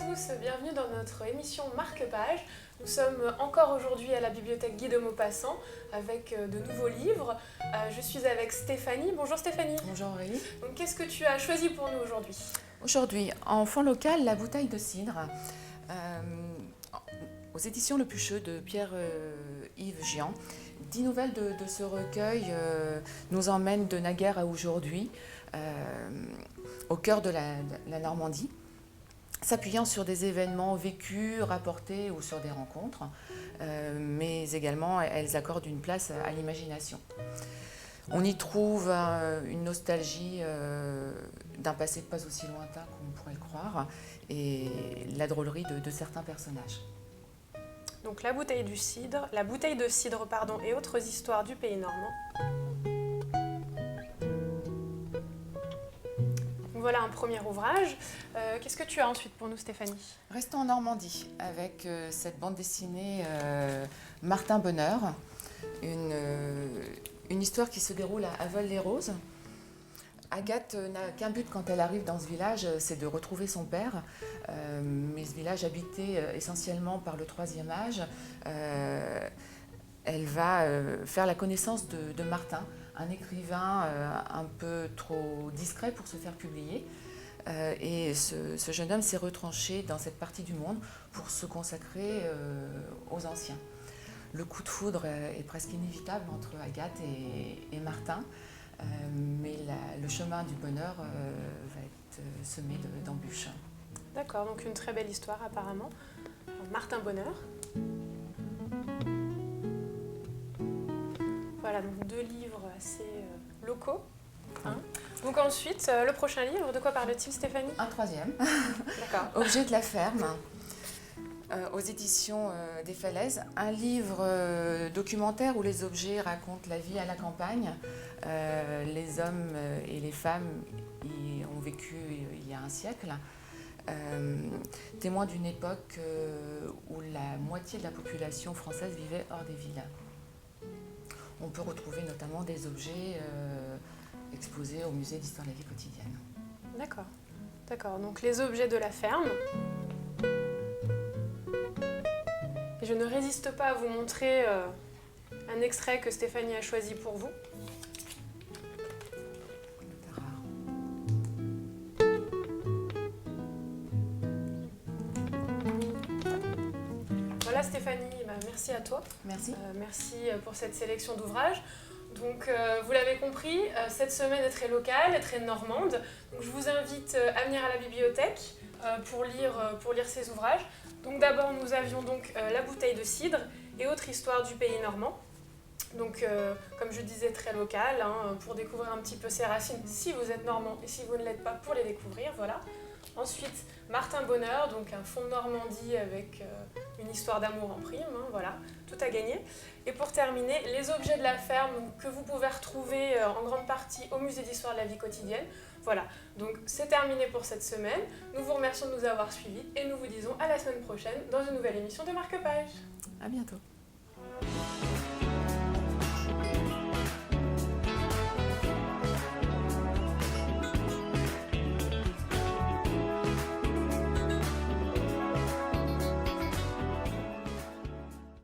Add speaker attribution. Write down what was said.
Speaker 1: tous, bienvenue dans notre émission Marque-Page. Nous sommes encore aujourd'hui à la bibliothèque Guy de Maupassant avec de nouveaux livres. Je suis avec Stéphanie. Bonjour Stéphanie.
Speaker 2: Bonjour Aurélie.
Speaker 1: Donc, qu'est-ce que tu as choisi pour nous aujourd'hui?
Speaker 2: Aujourd'hui, en fond local, La bouteille de cidre, aux éditions Le Pucheux de Pierre-Yves Gian. 10 nouvelles de ce recueil nous emmènent de naguère à aujourd'hui, au cœur de la Normandie, s'appuyant sur des événements vécus, rapportés ou sur des rencontres, mais également elles accordent une place à l'imagination. On y trouve une nostalgie d'un passé pas aussi lointain qu'on pourrait le croire et la drôlerie de certains personnages.
Speaker 1: Donc la bouteille de cidre, et autres histoires du pays normand. Voilà un premier ouvrage. Qu'est-ce que tu as ensuite pour nous, Stéphanie?
Speaker 2: Restons en Normandie avec cette bande dessinée Martin Bonheur, une histoire qui se déroule à Veules-les-Roses. Agathe n'a qu'un but quand elle arrive dans ce village, c'est de retrouver son père. Mais ce village habité essentiellement par le troisième âge, elle va faire la connaissance de Martin, un écrivain un peu trop discret pour se faire publier. Et ce jeune homme s'est retranché dans cette partie du monde pour se consacrer aux anciens. Le coup de foudre est presque inévitable entre Agathe et Martin, mais le chemin du bonheur va être semé d'embûches.
Speaker 1: D'accord, donc une très belle histoire apparemment. Alors, Martin Bonheur. Voilà, donc 2 livres assez locaux. Hein. Donc ensuite, le prochain livre, de quoi parle-t-il, Stéphanie?
Speaker 2: Un troisième,
Speaker 1: D'accord.
Speaker 2: Objet de la ferme, aux éditions des Falaises. Un livre documentaire où les objets racontent la vie à la campagne. Les hommes et les femmes y ont vécu il y a un siècle. Témoin d'une époque où la moitié de la population française vivait hors des villes. On peut retrouver notamment des objets exposés au musée d'histoire de la vie quotidienne.
Speaker 1: D'accord. D'accord, donc les objets de la ferme. Et je ne résiste pas à vous montrer un extrait que Stéphanie a choisi pour vous.
Speaker 2: C'est rare.
Speaker 1: Voilà Stéphanie, merci à toi.
Speaker 2: Merci.
Speaker 1: Merci pour cette sélection d'ouvrages. Donc vous l'avez compris, cette semaine est très locale, est très normande. Donc, je vous invite à venir à la bibliothèque pour lire ces ouvrages. Donc d'abord nous avions donc La bouteille de cidre et autres histoires du pays normand. Donc comme je disais, très local, hein, pour découvrir un petit peu ses racines si vous êtes normand et si vous ne l'êtes pas pour les découvrir, voilà. Ensuite, Martin Bonheur, donc un fond de Normandie avec une histoire d'amour en prime, hein, voilà, tout à gagner. Et pour terminer, les objets de la ferme que vous pouvez retrouver en grande partie au musée d'histoire de la vie quotidienne. Voilà, donc c'est terminé pour cette semaine. Nous vous remercions de nous avoir suivis et nous vous disons à la semaine prochaine dans une nouvelle émission de Marque-Page.
Speaker 2: À bientôt.